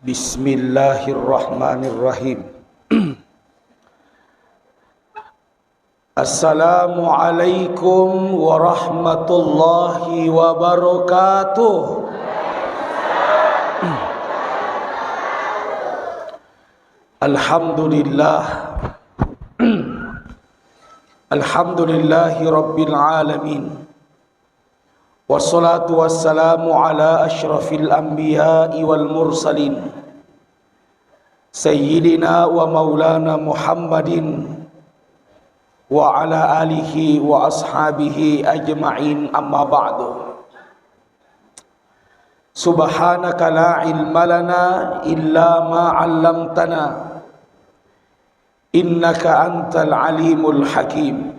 Bismillahirrahmanirrahim. Assalamualaikum warahmatullahi wabarakatuh. Alhamdulillah. Alhamdulillahi rabbil alamin. Wassalatu wassalamu ala asyrafil anbiya'i wal mursalin Sayyidina wa maulana Muhammadin wa ala alihi wa ashabihi ajma'in, amma ba'du. Subhanaka la ilma lana illa ma 'allamtana innaka antal alimul hakim.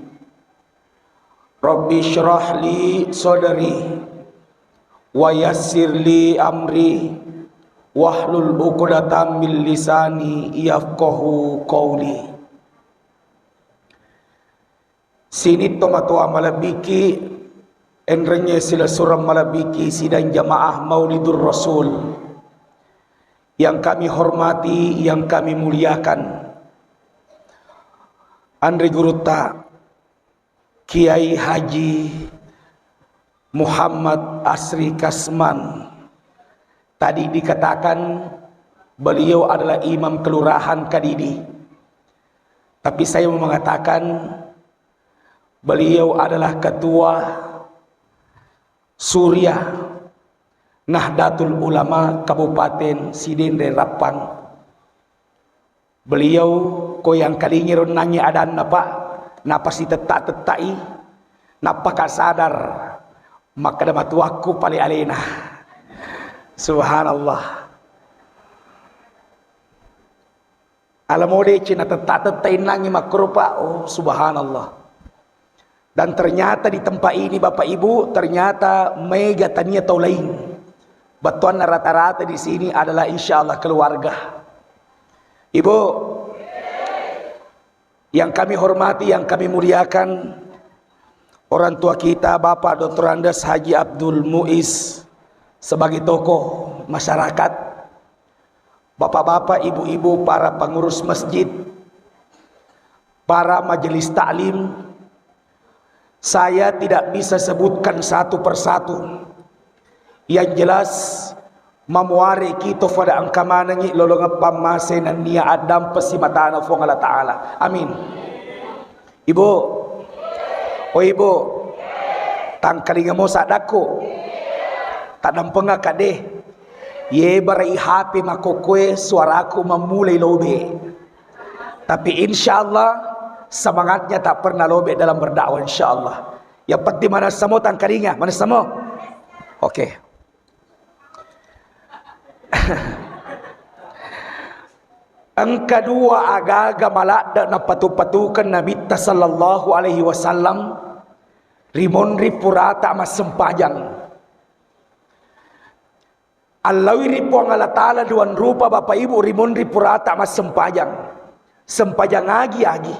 Rabbi syrah li sadri wa yassir li amri wahlul 'uqdatam min lisani yafqahu qawli. Sini tomatua malabiki enrenye sila suram malabiki sidang jamaah Maulidur Rasul yang kami hormati, yang kami muliakan. Andri Guruta Kiai Haji Muhammad Asri Kasman. Tadi dikatakan beliau adalah imam kelurahan Kadidi, tapi saya mau mengatakan beliau adalah ketua Surya Nahdlatul Ulama Kabupaten Sidin Rapang. Beliau koyang kalingiron nanya adan napa si tetai napa ka sadar maka dapat waktu paling alena. Subhanallah. Alamode cina tetai nangi makrupa. Oh subhanallah. Dan ternyata di tempat ini Bapak Ibu, ternyata mega tania tau lain. Batuan rata-rata di sini adalah insya Allah keluarga. Ibu yang kami hormati, yang kami muliakan, orang tua kita Bapak Dr. Andes Haji Abdul Muiz sebagai tokoh masyarakat, bapak-bapak, ibu-ibu, para pengurus masjid, para majelis taklim. Saya tidak bisa sebutkan satu persatu. Yang jelas mamuari kita pada angka manangi lolongan pamasenan niya adam pasimatana fong Allah Ta'ala. Amin. Ibu, oh ibu, tangkalinga mo sadako, tadampenga kade, ye barai hape makokwe suaraku memulai lobe. Tapi insya Allah semangatnya tak pernah lobe dalam berdakwah insya Allah. Yang penting mana semua tangkalinga, mana semua? Oke. Ang kedua aga-aga malada na patu-patukan Nabi sallallahu alaihi wasallam rimon ripurata mas sempajang. Allawi ripu ang Allah Ta'ala duan rupa Bapak Ibu rimon ripurata mas sempajang. Sempajang agi-agi.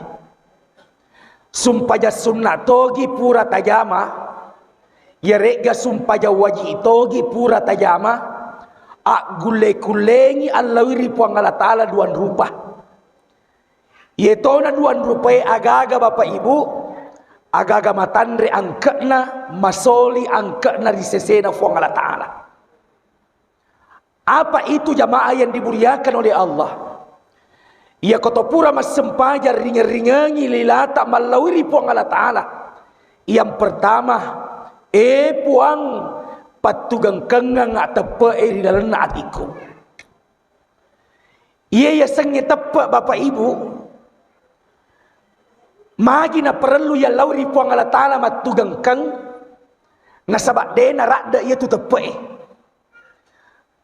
Sumpaja sunnah togi pura tajama. Yerega sumpaja wajib togi pura tajama. Gule-kulengi Allawi ripu ang Allah Ta'ala duan rupa. Yeto na duan rupa agaga Bapak Ibu, agaga matandre angkena masoli angkena risesena fu ang Allah Ta'ala. Apa itu jamaah yang dimuliakan oleh Allah? Ia kotopura mas sempaja ringa-ringangi lilata Malawi ripu ang Allah Ta'ala. Yang pertama, puang patugang kengang at tepe di dalam atiku. Ia ya sengi tepe Bapak Ibu. Magi na perlu ya lauri puang Allah Ta'ala matugang keng. Nasabak dena rakda ia tu tepe.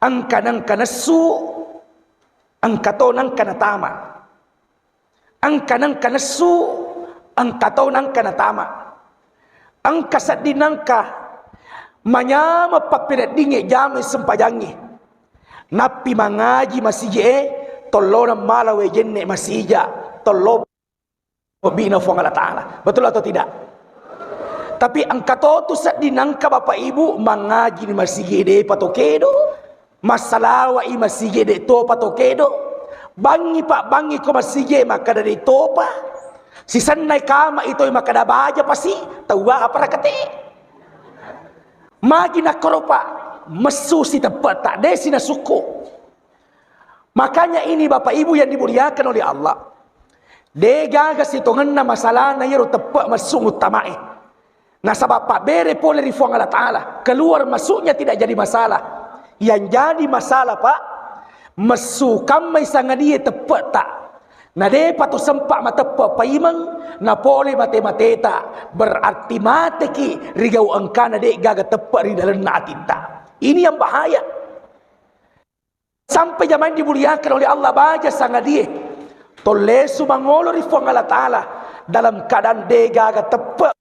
Angkanang kanasu, angkatonang kanatama. Angkanang kanasu, angkatonang kanatama. Angkasat dinangka manyama papinet dinge jame sempajangi. Napi mangaji masije tolona malawe jenne masija tolo bina fong Allah Ta'ala. Betul atau tidak? Tapi angka to tu sa dinangka Bapak Ibu mangaji ni masige de patokedo masalah wa masige de topa to kedo bangi pak bangi ko masige maka dari topa si sanai kama itu maka da baja pasti tahu apa rakate magi nak koropa mesu si tepat tak desi na suku. Makanya ini Bapak Ibu yang dimuliakan oleh Allah, degaga si tongan na masalah na yero tepat masuk utamai. Nah sebab pak bere pole rifuang Allah Ta'ala keluar masuknya tidak jadi masalah. Yang jadi masalah pak mesu kamai sanga dia tepat tak. Nah de patu sempak matepat paimang na pole mate-mateta berarti mate ki rigau angkana de gaga tepat ri dalam atita. Ini yang bahaya. Sampai zaman dimuliakan oleh Allah baca sanga dia tolesu mangolo rifuang Allah Ta'ala dalam keadaan de gaga tepat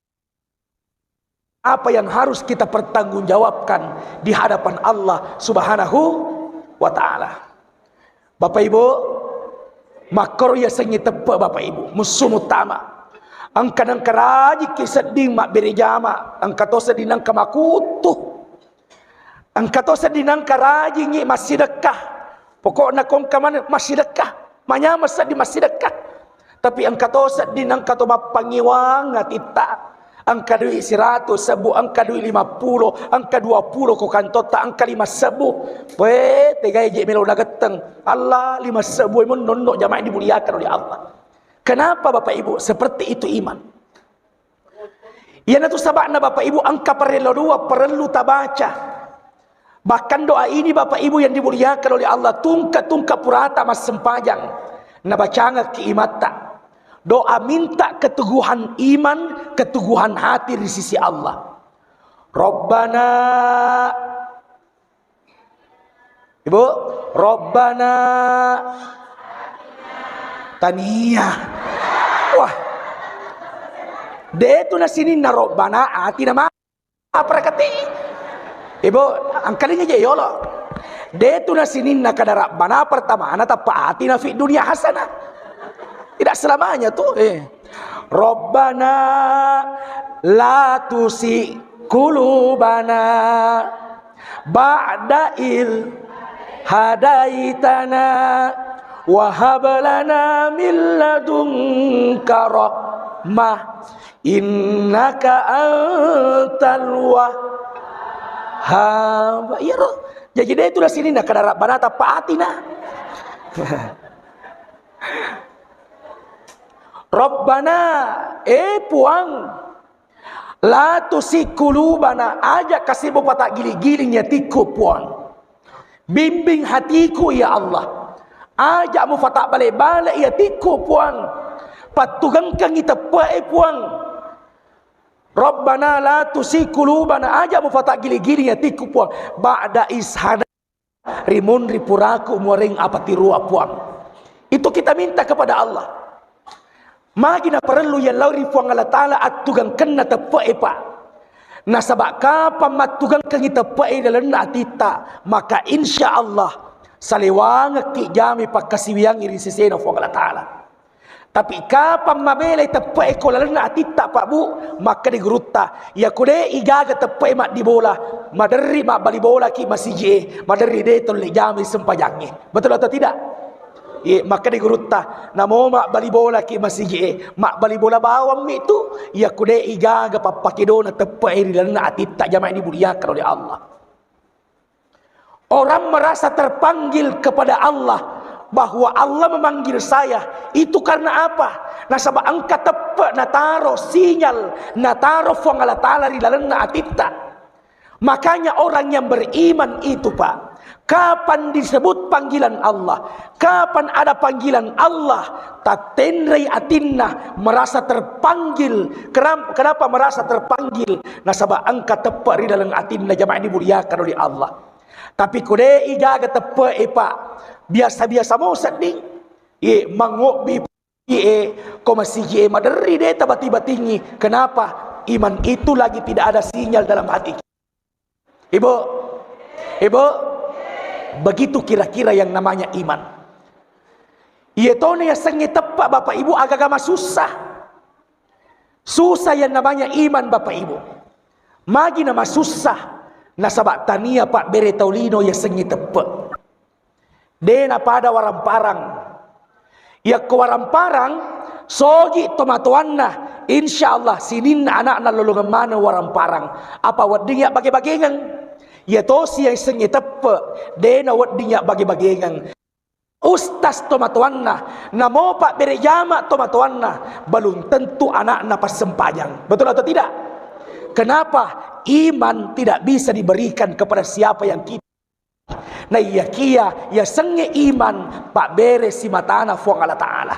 apa yang harus kita pertanggungjawabkan di hadapan Allah Subhanahu wa Ta'ala. Bapak Ibu, makro ya sengi tepa Bapak Ibu, musuh utama. Angka keraji kiseding mak berjama, angka to sedinang kamakutu. Angka to sedinang keraji ngi masih dekah. Pokoknya kong kaman masih dekah, manya masa di masih dekah. Tapi angka to sedinang kato mapangiwang atita. Angka duit 100 sebu, angka duit 50, angka 20 ko kantota, angka 5 sebu. Weh, tegai je melo nageteng. Allah 5 sebu mun nonno jamaah dimuliakan oleh Allah. Kenapa Bapak Ibu? Seperti itu iman. Yana tu sabakna Bapak Ibu angka perlu tabaca. Bahkan doa ini Bapak Ibu yang dimuliakan oleh Allah tungka purata mas sempajang. Nabacanga ki imata. Doa minta keteguhan iman, keteguhan hati di sisi Allah. Rabbana, Ibu, Rabbana taniyah. Wah, de tu na sini na Rabbana ati nama apa kata? Ibu, angkalinya je yolo. De tu na sini na kada Rabbana pertama ana tapati na fi dunia hasanah. Tidak selamanya tuh. Rabbana la tusi kulubana ba'da il hadaitana wa hab lana min ladunka rahmah innaka antal wahhab. Ya roh. Jadi dia itu dah sini nak kada Rabbana tapaatina. Rabbana puang la tusikulubana ajak kasih bapak gili-gilinya tiku puang bimbing hatiku ya Allah ajak mu fatak balik-balik ya tiku puang patugangkan kita puang Rabbana la tusikulubana ajak mu fatak gili-gilinya tiku puang ba'da ishana rimun ripuraku muaring apati ruah puang. Itu kita minta kepada Allah. Magina perlu yang lauri puang Allah Ta'ala atugang kena tepai pak. Nah sebab kapan matugang kena tepai dalam natita maka insya Allah salewang ki jami pak kasiwiang iri sesena puang Allah Ta'ala. Tapi kapan mabelai tepai ko dalam natita pak bu maka digeruta ya kude igaga tepai mak di bola maderi mak bali bola ki masih je maderi de tole jami sempajangnya. Betul atau tidak? Maka digurutta namo mak bali bola ki masih mak bali bola bawam itu ya kude igaga papakido na tepai di dalam atita jamaah dimuliakan oleh Allah. Orang merasa terpanggil kepada Allah bahwa Allah memanggil saya itu karena apa? Nasabah angka tepat nataro sinyal nataro fuang Allah Ta'ala di dalam atita. Makanya orang yang beriman itu pak kapan disebut panggilan Allah, kapan ada panggilan Allah, tak tenrei atinna merasa terpanggil. Kenapa merasa terpanggil? Nasabah angka tepat di dalam atinna jamaah dimuliakan oleh Allah. Tapi kude igaga tepat pak biasa-biasa mau seding, mangobi ko masih maderi de tiba-tiba tinggi. Kenapa? Iman itu lagi tidak ada sinyal dalam hati. Ibu, begitu kira-kira yang namanya iman. Ietone ya sengi tepat Bapak Ibu agak-agak susah. Susah yang namanya iman Bapak Ibu. Magi nama susah. Nasabak tania pak bere taulino ya sengi tepe. Dena pada warang parang. Ya ke warang parang sogi tomatoanna. InsyaAllah sinin anak-anak lolongan mana warang parang. Apa wadinya bagi-bagengan. Ya tosi yang sengi tepe. Dena wadinya bagi-bagengan. Ustaz tomatoanna. Namo pak bere jama tomatoanna. Belum tentu anak-anak pas sempajang. Betul atau tidak? Kenapa? Iman tidak bisa diberikan kepada siapa yang kita. Nah iya kia ya senge iman pak bere si matana fuang Allah Ta'ala.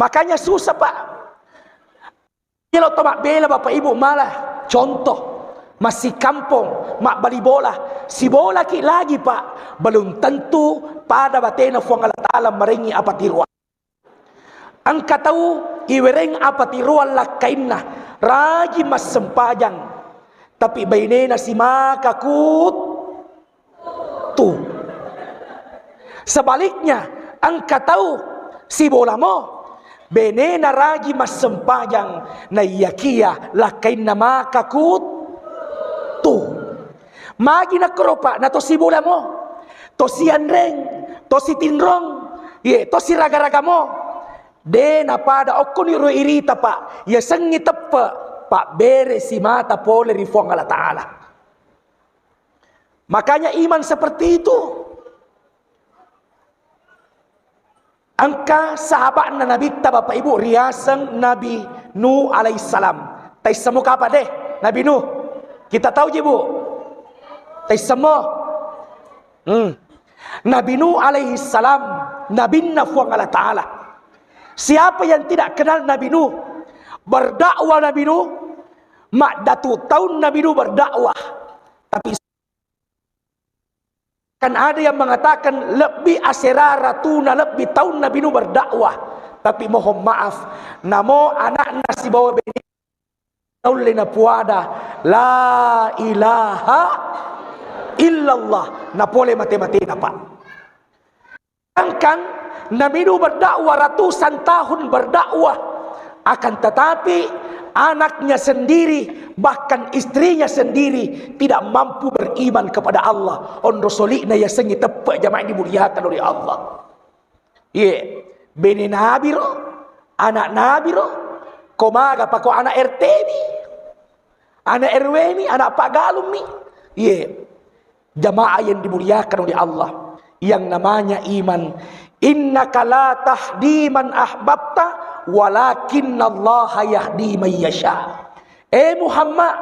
Makanya susah pak. Kalau tomak bela bapak ibu malah contoh masih kampung mak bali bola si bola ki lagi pak belum tentu pada batena fuang Allah Ta'ala merengi apa tiruan. Angka tahu iwereng apa tiruan lakainna raji mas sempajang tapi bainena si makakut tu. Sebaliknya angka tahu si bola mo benena raji mas sempajang na yakia lakainna makakut tu. Magi na keropa na to si bola mo to si andreng to si tinrong ye to si raga-raga mo. Dena pada okon iro irita pak ya sengi tepe pak bere si mata pole rifuang Allah Ta'ala. Makanya iman seperti itu. Angka sahabat Nabi ta bapak ibu riasang Nabi Nuh alaihissalam. Tai semua apa deh Nabi Nuh? Kita tahu je bu. Tai semua. Nabi Nuh alaihissalam Nabi nafuang Allah Ta'ala. Siapa yang tidak kenal Nabi Nuh? Berdakwah Nabi Nuh. Mak datu tahun Nabi Nuh berdakwah. Tapi kan ada yang mengatakan lebih aseraratuna lebih tahun Nabi Nuh berdakwah. Tapi mohon maaf, namo anak nasi bawa beni naulina puada la ilaha illallah. Napole mati-mati napa. Sedangkan Nabi Nuh berdakwah ratusan tahun berdakwah, akan tetapi anaknya sendiri bahkan istrinya sendiri tidak mampu beriman kepada Allah. On rasulina ya sengi tepe jamaah dimuliakan oleh Allah. Ye, bini Nabi ro, anak Nabi ro, komaga pako anak RT ni, anak RW ni, anak Pak Galum ni. Ye, jamaah yang dimuliakan oleh Allah, yang namanya iman. Innaka la tahdi man ahbabta walakinnallaha yahdi man yasha. Muhammad,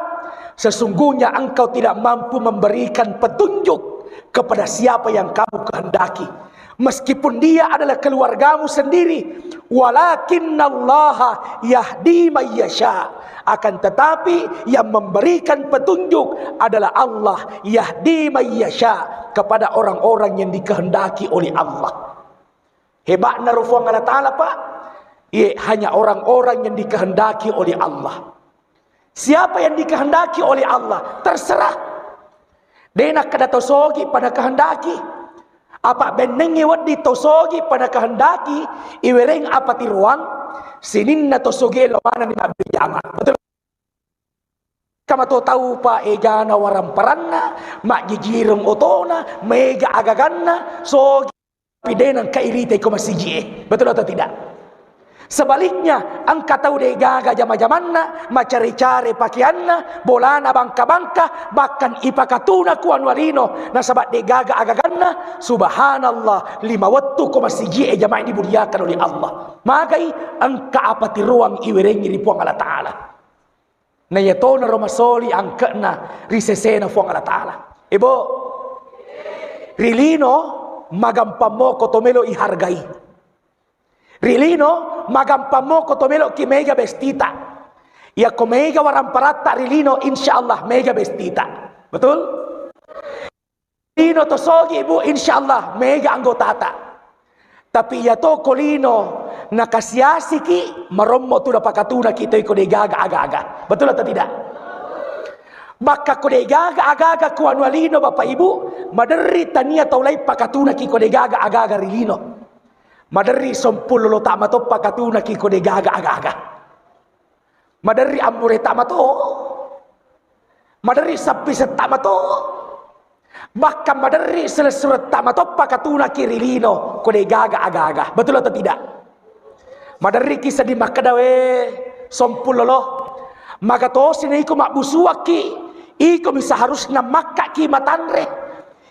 sesungguhnya engkau tidak mampu memberikan petunjuk kepada siapa yang kamu kehendaki, meskipun dia adalah keluargamu sendiri. Walakinnallaha yahdi man yasha. Akan tetapi yang memberikan petunjuk adalah Allah, yahdi man yasha, kepada orang-orang yang dikehendaki oleh Allah. Hebatnya rufuang Allah Ta'ala pak. Hanya orang-orang yang dikehendaki oleh Allah. Siapa yang dikehendaki oleh Allah terserah. Dena kada tosogi pada kehendaki. Apa benengi wadi tosogi pada kehendaki. Iwereng apa tiruang. Sininna tosogi lawana ni nabi jama. Betul. Kama to tahu pa egana waram peranna. Mak gigirem otona. Mega agaganna. Sogi. Pidenan kairite ko masiji. Betul atau tidak? Sebaliknya, angka tahu deh gaga jama-jamanna, macari-cari pakaianna, bolana bangka-bangka, bahkan ipakatuna ku anwarino, nasabat deh gaga agaganna, subhanallah, 5 waktu ko masiji jamaah ini dimuliakan oleh Allah. Magai angka apa tiruang iwerengi ripuang Allah Ta'ala. Na yatona romasoli angkana risesena fuang Allah Ta'ala. Ibu, rilino magampamo kotomelo ihargai. Rilino magampamo kotomelo ki mega bestita. Ya ko mega waramparata rilino insyaallah mega bestita. Betul? Rilino tosogi ibu insyaallah mega anggotata. Tapi ya to kolino nakasiasi ki marommo tu napakatuna kita iko degaga aga-aga. Betul atau tidak? Maka kodegaga agaga ku anualino bapak ibu maderi tania taulai pakatuna ki kodegaga agaga rilino maderi sompul lo tamato pakatuna ki kodegaga agaga maderi amure tamato Madari sapi setama to. Bahkan madari selesai tama to pakatuna kirilino kode gaga aga-aga. Betul atau tidak? Madari kisah di makadawe sompulolo. Maka to sini iko makbusuaki. Iko bisa harus na makka ki matanre.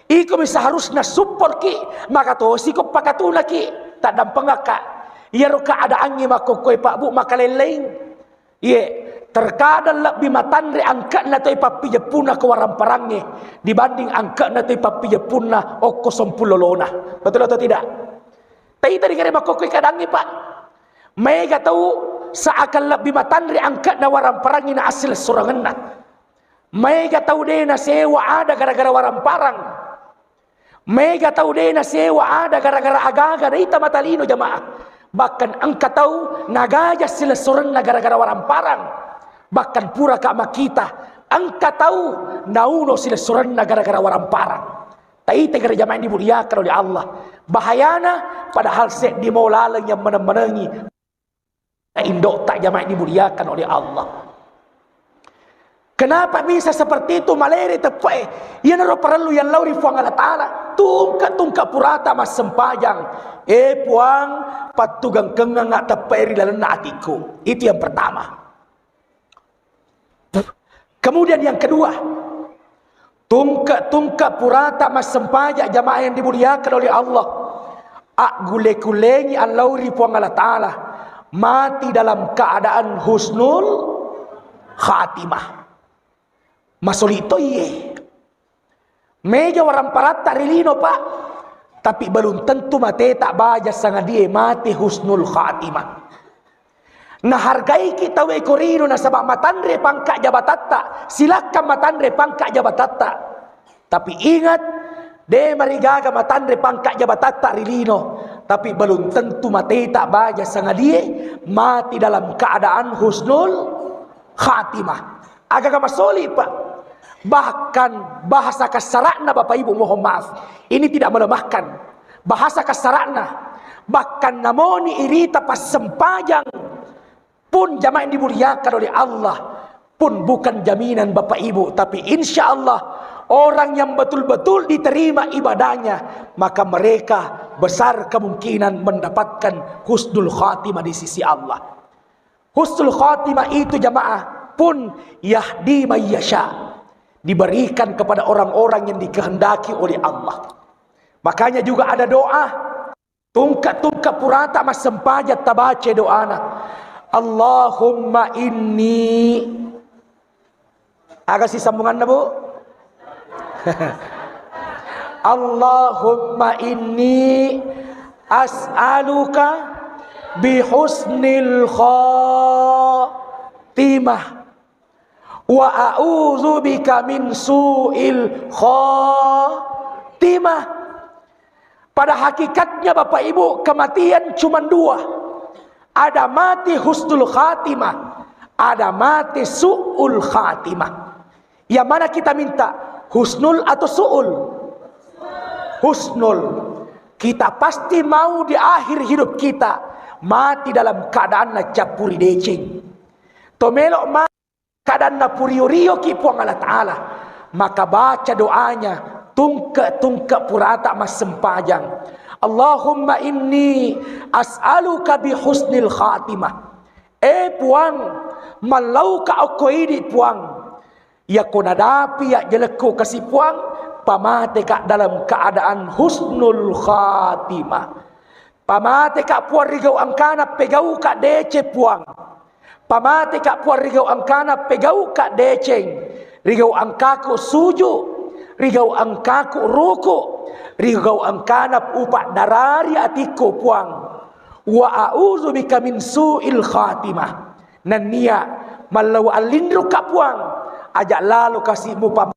Iko bisa harus na support ki. Maka to siko pakatuna ki. Tak dampangaka. Iya roka ada angin makokoi pak bu makaleleng. Iya. Terkadang lebih matanre angkat na to'y papijapuna ke warang parangnya dibanding angkat na to'y papijapuna o kosompulolona. Betul atau tidak? Tapi tadi kare makokoy kadangnya pak. Mega tahu seakan lebih matanre angkat na warang parangnya na asil sorangan na. Mega tahu deh na sewa ada gara-gara warang parang. Mega tahu deh na sewa ada gara-gara aga-aga na ita matalino jamaah. Bahkan angkat tahu nagaja sila sorangan na gara-gara warang parang. Bahkan pura kama kita angka tahu nauno sila suranna gara-gara warang parang. Tai tegara jamaah dimuliakan oleh Allah. Bahayana padahal sek di maulalang yang menengi indok tak jamaah dimuliakan oleh Allah. Kenapa bisa seperti itu maleri tepai? Ia naro perlu yang lauri fuang Allah Ta'ala. Tungka purata mas sempajang. Puang patugang kengang ngak tepai rilalena atiku. Itu yang pertama. Kemudian yang kedua, tungka purata mas sempajak jamaah yang dimuliakan oleh Allah. Gule-gulengi allauri puang Allah Ta'ala. Mati dalam keadaan husnul khatimah. Masolito iye. Meja warang parata rilino pak. Tapi belum tentu mati tak baja sangat dia mati husnul khatimah. Nah hargai kita we korino na sabak matanre pangka jabatatta. Silakan matanre pangka jabatatta. Tapi ingat de marigaga matanre pangka jabatatta rilino. Tapi belum tentu mati tak baja sangat dia mati dalam keadaan husnul khatimah. Agak masoli pak. Bahkan bahasa kasarakna bapak ibu mohon maaf. Ini tidak melemahkan. Bahasa kasarakna. Bahkan namoni irita pas sempajang. Pun jamaah yang dimuliakan oleh Allah. Pun bukan jaminan bapak ibu. Tapi insya Allah. Orang yang betul-betul diterima ibadahnya. Maka mereka besar kemungkinan mendapatkan husnul khatimah di sisi Allah. Husnul khatimah itu jamaah. Pun yahdi mayyasha. Diberikan kepada orang-orang yang dikehendaki oleh Allah. Makanya juga ada doa. Tungka purata mas sempajat tabace doana. Allahumma inni. Agak si sambungan na bu. Allahumma inni as'aluka bihusnil khatimah. Wa a'udzu bika min su'il khatimah. Pada hakikatnya Bapak Ibu, kematian cuma dua. Ada mati husnul khatimah, ada mati su'ul khatimah. Yang mana kita minta? Husnul atau su'ul? Husnul. Kita pasti mau di akhir hidup kita mati dalam keadaan na capuri decing. Tomelok mati keadaan na purio-rio ki puang Allah Ta'ala. Maka baca doanya. Tungka purata mas sempajang. Allahumma inni as'aluka bi husnil khatimah. Puang. Malau ka ako ini puang. Ya konadapi ya jeleko kasih puang. Pamate ka dalam keadaan husnul khatimah. Pamate ka puang rigau angkana pegau ka dece puang. Pamate ka puang rigau angkana pegau ka deceng. Rigau angkaku suju, rigau angkaku ruku, rigau angkana upak darari atiku puang. Wa a'udzu bika min su'il khatimah. Nania malau alindru ka puang, ajak lalu kasih mupa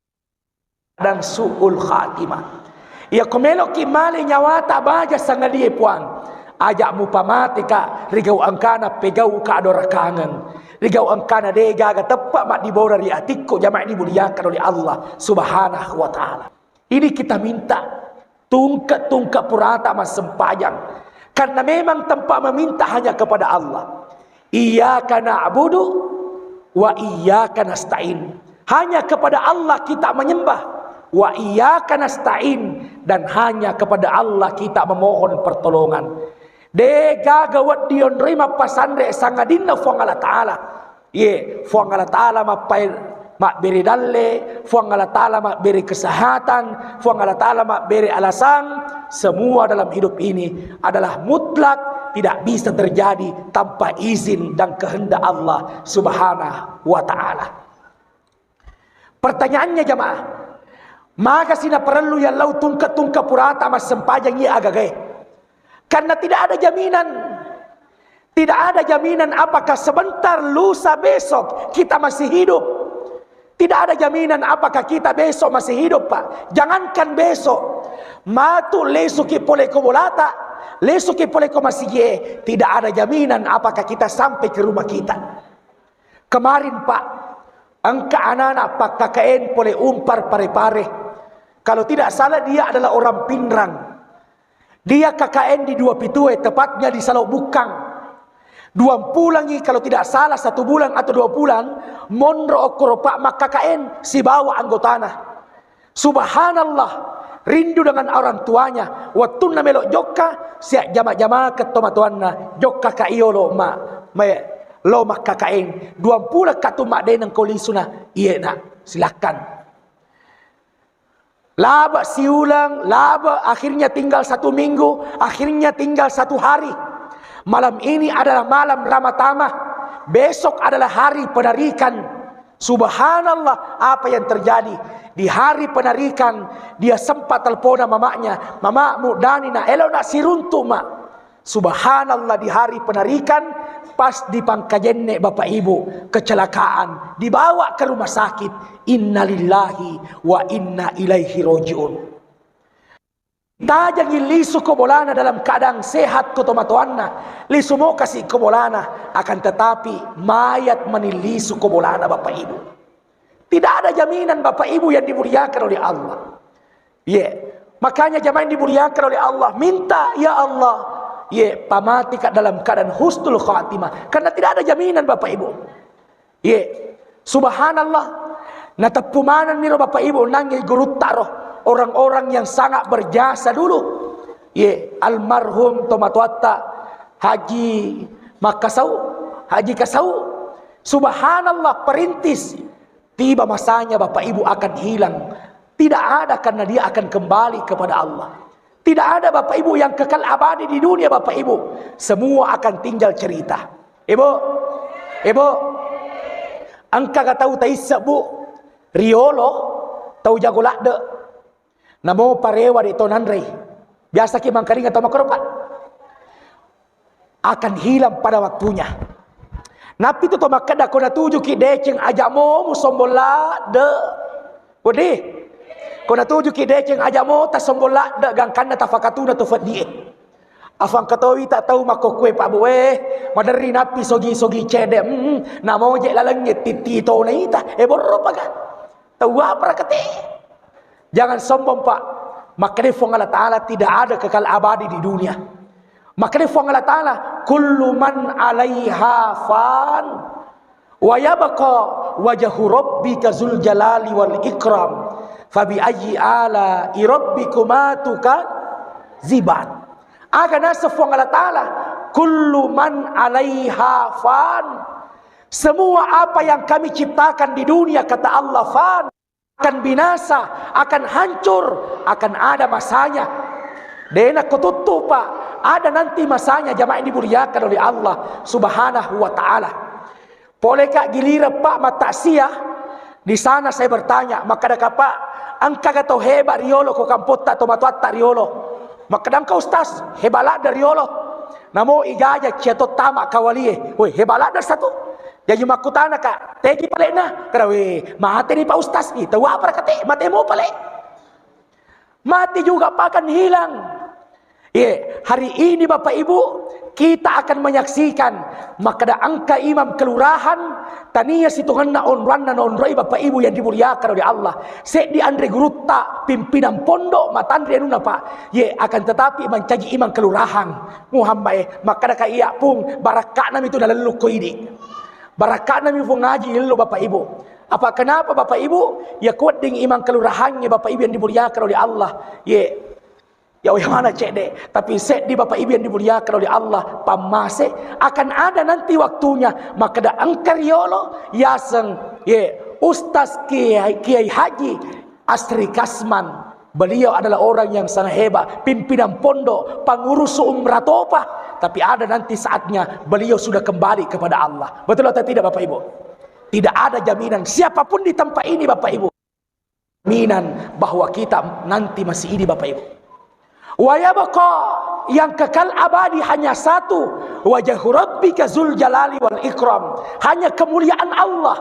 dan su'ul khatimah. Ya komelo ki male nyawa tak baja sangalie puang. Ajak mupamate ka rigau angkana pegau ka adora kangen. Rigau angkana dega ga tepat mak di bawah dari atiku jamaah dimuliakan oleh Allah Subhanahu wa taala. Ini kita minta tungka purata mas sempajang. Karena memang tempat meminta hanya kepada Allah. Iyyaka na'budu wa iyyaka nasta'in. Hanya kepada Allah kita menyembah. Wa iyyaka nasta'in, dan hanya kepada Allah kita memohon pertolongan. De gagawat dion rima pasandre sangadinna fuang Allah Ta'ala. Ye, fuang Allah Ta'ala mak beri dalle, fuang Allah Ta'ala mak beri kesehatan, fuang Allah Ta'ala mak beri alasan. Semua dalam hidup ini adalah mutlak, tidak bisa terjadi tanpa izin dan kehendak Allah Subhanahu wa Ta'ala. Pertanyaannya jamaah, maka sina perlu yang lau tungka purata mas sempajang ia agak. Karena tidak ada jaminan. Tidak ada jaminan apakah sebentar lusa besok kita masih hidup. Tidak ada jaminan apakah kita besok masih hidup, Pak. Jangankan besok. Matu lesuki pole kobolata, lesuki pole komasiye. Tidak ada jaminan apakah kita sampai ke rumah kita. Kemarin, Pak, angka anak-anak Pak KKN pole umpar pare-pare. Kalau tidak salah dia adalah orang Pinrang. Dia KKN di 2 Pitue, tepatnya di Salok Bukang. 2 bulan ini, kalau tidak salah 1 bulan atau 2 bulan, monro okoro Pak mak KKN si bawa anggotana. Subhanallah, rindu dengan orang tuanya. Waktu na melok jokka, siap jama-jama ke tomatuanna, jokka ka iolo ma lo mak KKN. 2 bulan katu mak denang kolisuna, iya nak, silakan. Laba siulang, laba akhirnya tinggal 1 minggu, akhirnya tinggal 1 hari. Malam ini adalah malam Ramatama, besok adalah hari penarikan. Subhanallah, apa yang terjadi di hari penarikan? Dia sempat telepon mamanya, mamamu Dani na elo nak siruntu mak. Subhanallah, di hari penarikan pas di Pangkajenne bapak ibu kecelakaan, dibawa ke rumah sakit. Innalillahi wa inna ilaihi rojiun. Tajang lisu kobolana dalam keadaan sehat kotomatoanna, lisu mau kasih kobolana, akan tetapi mayat menilisu kobolana bapak ibu. Tidak ada jaminan bapak ibu yang dimuliakan oleh Allah. Makanya jamaah yang dimuliakan oleh Allah, minta ya Allah, pamati dalam keadaan husnul khatimah, karena tidak ada jaminan bapak ibu. Subhanallah, natapumanan niro bapak ibu nangil guru taroh. Orang-orang yang sangat berjasa dulu, almarhum Tomatuata Haji Makasau, Haji Kasau. Subhanallah, perintis. Tiba masanya bapak ibu akan hilang. Tidak ada, karena dia akan kembali kepada Allah. Tidak ada bapak ibu yang kekal abadi di dunia bapak ibu. Semua akan tinggal cerita. Ibu, angka gak tahu taisa bu Riolo tahu jago lakde. Namo parewa di tonanre. Biasa ki mangkaring atau makropa akan hilang pada waktunya. Napi tu makada kona tuju ki deceng ajamo musombola de. Ode. Kona tuju ki deceng ajamo ta sombola de gangkanna tafakatuna tu fadie. Afang katawi tak tahu makokwe pak buwe. Madari napi sogi cede. Namo je lalangnya titito na ita. Borro paga. Tahu apa kate? Jangan sombong pak. Makanya Allah Ta'ala tidak ada kekal abadi di dunia. Makanya Allah Ta'ala kullu man alaiha fan wa yabqa wajhu rabbika zul jalali wal ikram fabi ayyi ala rabbikuma tukadziban. Aga nasaf Allah Ta'ala kullu man alaiha fan, semua apa yang kami ciptakan di dunia kata Allah fan, akan binasa, akan hancur, akan ada masanya. Dena ketutup pak, ada nanti masanya jamaah dimuliakan oleh Allah Subhanahu wa Ta'ala. Boleh kak giliran pak mataksiah di sana saya bertanya, maka ada pak angka kata hebat riolo ko kampota tomatuata riolo, maka dangka ustaz hebalah dari riolo, namo igaja cetot tamak kawalie, woi hebalah dari satu. Jadi makutana kak, tegi pale na, karawe mati ni pak ustaz ni, tahu apa kate, mati mo pale, mati juga pak akan hilang. Hari ini bapak ibu kita akan menyaksikan maka ada angka imam kelurahan tania situhan na onran na onroi bapak ibu yang dimuliakan oleh Allah. Sek di andre gurutta pimpinan pondok matandre nuna pak, akan tetapi mencaji imam kelurahan Muhammad maka ada kaya pun barakak nam itu dalam luko ini. Barakah nami ngaji lo bapak ibu. Apa kenapa Bapak Ibu? Ya kuat dengan iman kelurahannya Bapak Ibu yang dimuliakan oleh Allah. Ya mana cek dek. Tapi set di Bapak Ibu yang dimuliakan oleh Allah. Pamase akan ada nanti waktunya. Maka da angkar yolo yaseng Ustaz Kiai Haji Asri Kasman. Beliau adalah orang yang sangat hebat, pimpinan pondok, pengurus umrah Topa. Tapi ada nanti saatnya beliau sudah kembali kepada Allah. Betul atau tidak Bapak Ibu? Tidak ada jaminan siapapun di tempat ini Bapak Ibu. Jaminan bahwa kita nanti masih ini Bapak Ibu. Wa yabqa, yang kekal abadi hanya satu, wajhu rabbika dzul jalali wal ikram. Hanya kemuliaan Allah.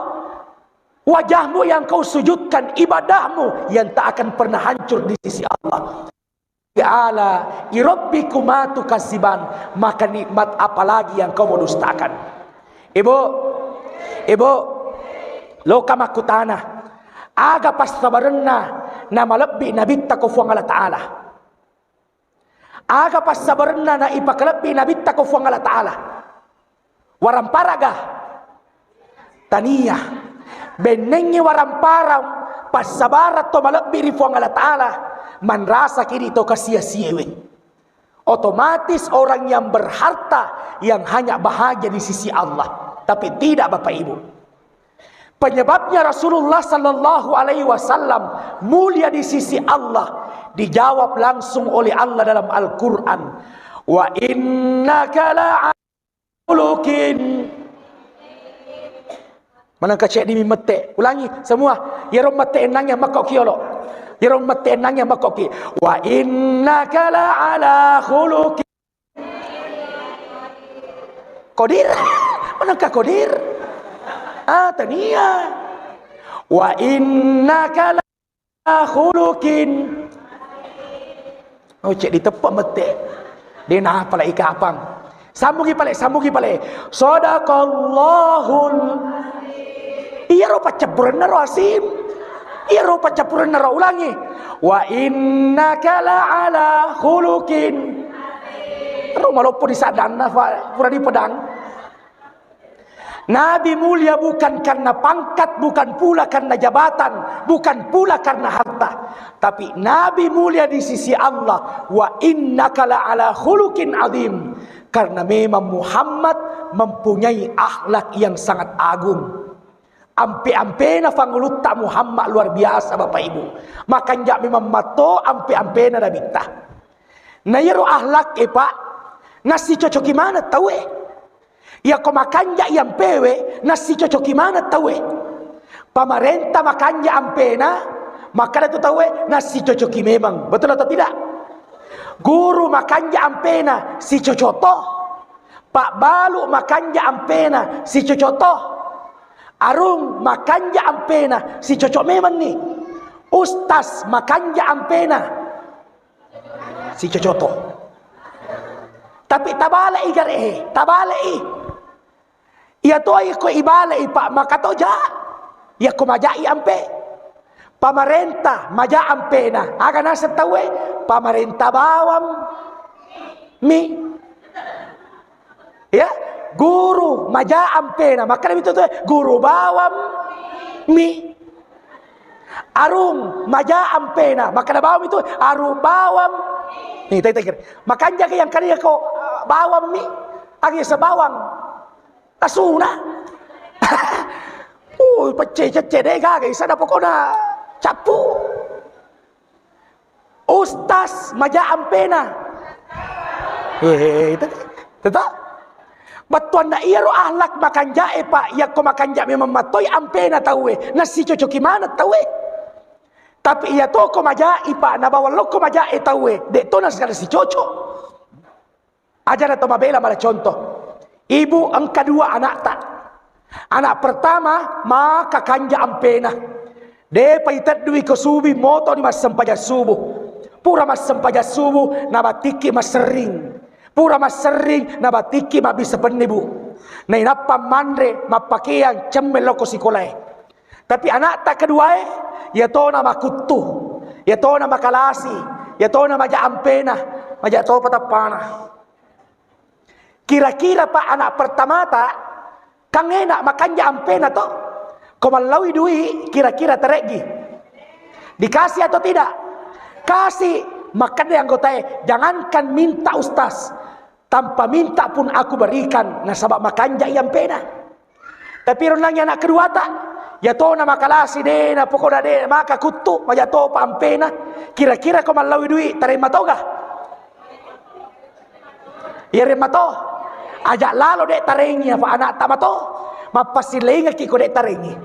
Wajahmu yang kau sujudkan, ibadahmu yang tak akan pernah hancur di sisi Allah. Ta'ala irabbikuma tukadziban, maka nikmat apalagi yang kau mau dustakan. Ibu, loka makutana aga pas sabarenna nama lebih nabi takufuang Allah Ta'ala. Aga pas sabarenna na ipakalebi nabi takufuang Allah Ta'ala. Waramparaga tania benengi waramparang pas sabarat to malebbi rifuang Allah Ta'ala. Man rasa kini to kasia-siawe. Otomatis orang yang berharta yang hanya bahagia di sisi Allah. Tapi tidak Bapak Ibu. Penyebabnya Rasulullah sallallahu alaihi wasallam mulia di sisi Allah dijawab langsung oleh Allah dalam Al-Qur'an. Wa innaka la'ulukin. Mana kacek di mimete. Ulangi semua. Yerom mate enangnya makok kiolo. Yerom mate enangnya makok ki. Wa innaka la'ala khuluqin. Kodir. Manakah kodir? Tania. Wa innaka la khuluqin. Oh cek ditepak mete. Dia nak pala ika apang. Sambungi pale. Sadaqallahul. Iya rupa capuran naro asim. Iya rupa capuran naro ulangi. Wa innaka la'ala khuluqin. Rumah lopo di sadana pura di pedang. Nabi mulia bukan karena pangkat, bukan pula karena jabatan, bukan pula karena harta. Tapi Nabi mulia di sisi Allah. Wa innaka la'ala khuluqin azim. Karena memang Muhammad mempunyai akhlak yang sangat agung. Ampe-ampena fangulutta Muhammad luar biasa Bapak Ibu. Makanya memang mato ampe-ampena dah bintah. Nah yero akhlak Pak. Nasi cocok gimana tahu ya kau makanya yang pewe nasi cocok gimana tahu pemerintah makanya ampena maka itu tahu nasi cocok memang betul atau tidak. Guru makanya ampena si cocotoh. Pak Balu makanya ampena si cocotoh. Arung makanya ampena si cocok memang nih. Ustaz makanya ampena si cocotoh. Tapi tabale igare tabale iya to ay ko ibale Pak maka to ja ya ko majai ampe pamarenta maja ampena aga nasa tawe pamarenta bawam mi ya guru maja ampena maka itu to guru bawam mi arung maja ampena maka bawam itu aru bawam nih tak makanya yang kalian kau bawam mi agi sa bawang tasuna pecece deh kagak isa na pokona capu ustaz maja ampena tetap batuan na iro ahlak makan jae Pak ya ko makan jae memang matoy ampena tahu nasi cocok gimana tahu tapi iya to ko maja Pak na bawal lo ko maja tahu de to nas si cocok aja na to mabela mala contoh. Ibu ang kedua anak tak. Anak pertama maka kanja ampena. De paitat dui ko subi moto ni mas sampaja subuh. Pura mas sampaja subuh na batiki mas sering. Pura mas sering na batiki mabisa penibu. Na inapa mandre mapakeang cemmel loko sikolay. Tapi anak tak kedua ya to na makutu. Ya to na makalasi. Ya to na maja ampena. Maja to patapana. Kira-kira Pak anak pertama tak kang enak makanya ampena to Kau malawi duit, kira-kira teregi. Dikasih atau tidak? Kasih. Makanya anggota, jangankan minta ustaz, tanpa minta pun aku berikan. Nah sabab makanja yang pena. Tapi renangnya anak kedua tak, ya to nama kalasi deh, na pokoknya deh, maka kutu, maya to pampena. Kira-kira kau malawi duit, terima toga? Ya terima to. Ajak lalu dek tarengi apa anak tak mato, mapasilenga kiko dek tarengi.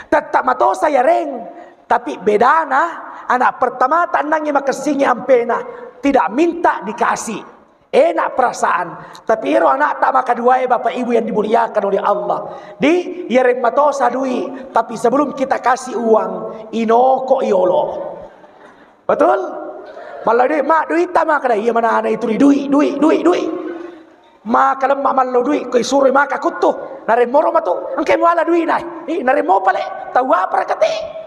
Tetap mato saya reng, tapi bedana. Anak pertama tanangnya makasihnya ampena, tidak minta dikasih, enak perasaan. Tapi ero anak tak maka dua bapak ibu yang dimuliakan oleh Allah. Di yereng matosa dui, tapi sebelum kita kasih uang, inoko iolo. Betul? Malah duit mak duit tak maka iya mana anak itu duit. Maka lemah malu duit kau suruh maka kutu. Nare moro matu, angke muala duit nai. Nare mo pale, tahu apa kate?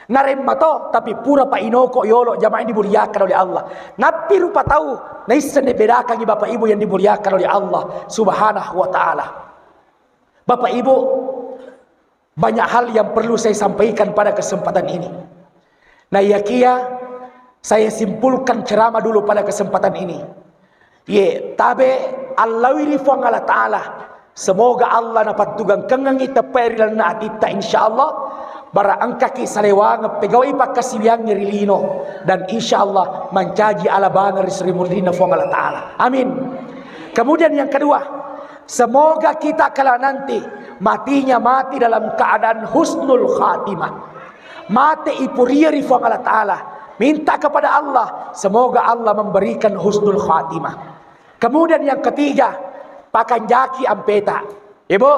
Naremma to, tapi pura pa inoko yolo jamaah yang dimuliakan oleh Allah. Nabi rupa tahu, naisen bedakan bapak ibu yang dimuliakan oleh Allah subhanahu wa ta'ala. Bapak ibu, banyak hal yang perlu saya sampaikan pada kesempatan ini. Nah ya kia, saya simpulkan ceramah dulu pada kesempatan ini. Ye, tabe Allah wirifang Allah ta'ala. Semoga Allah dapat tugang kengangi teperi dan naatita insyaallah. Bara angkaki salewang pegawai pakasiwiang nyerilino dan insyaallah mencaji ala bangar Sri Murdina fong Allah Ta'ala. Amin. Kemudian yang kedua, semoga kita kala nanti matinya mati dalam keadaan husnul khatimah. Mati ipuriari fong Allah Ta'ala. Minta kepada Allah, semoga Allah memberikan husnul khatimah. Kemudian yang ketiga, pakanjaki ampeta. Ibu,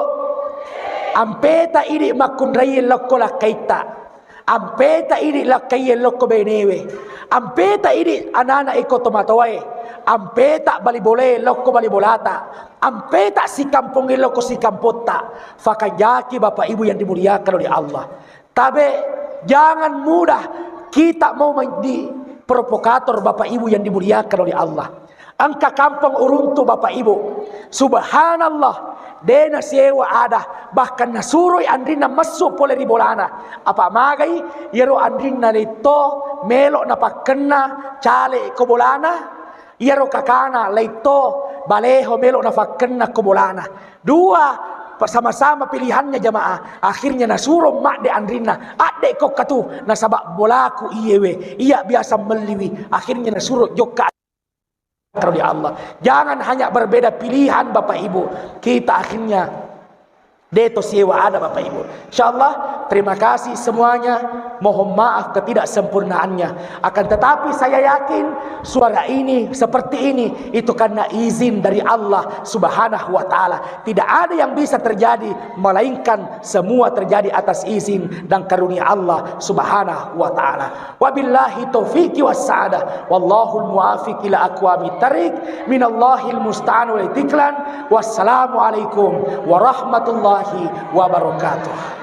ampeta ini makun rayin lokko lakaita, ampeta ini lakayin lokko benewe, ampeta ini anana iko tomatoe, ampeta bali bole lokko bali bolata, ampeta si kampungin lokko si kampota. Fakajaki bapak ibu yang dimuliakan oleh Allah. Tapi jangan mudah kita mau menjadi provokator bapak ibu yang dimuliakan oleh Allah. Angka kampung uruntu bapak ibu, subhanallah, dena sewa ada, bahkan nasuroy andrina masuk pole di bolana. Apa magai, yero andrina leito, melok na pakena, cale ko bolana, yero kakana leito, baleho melok na pakena ko bolana. Dua, bersama-sama pilihannya jamaah. Akhirnya nasuroh mak de andrina, adek kok katu, nasabak bolaku iyewe, iya biasa meliwi. Akhirnya nasuroh joka oleh Allah. Jangan hanya berbeda pilihan bapak ibu, kita akhirnya deto sewa ada bapak ibu. Insyaallah terima kasih semuanya. Mohon maaf ketidaksempurnaannya. Akan tetapi saya yakin suara ini seperti ini itu karena izin dari Allah subhanahu wa ta'ala. Tidak ada yang bisa terjadi melainkan semua terjadi atas izin dan karunia Allah subhanahu wa ta'ala. Wabillahi taufiqi wassa'adah. Wallahul muwafiq ila aqwamit thariq. Minallahil musta'an wal itiklan. Wassalamualaikum warahmatullahi wabarakatuh.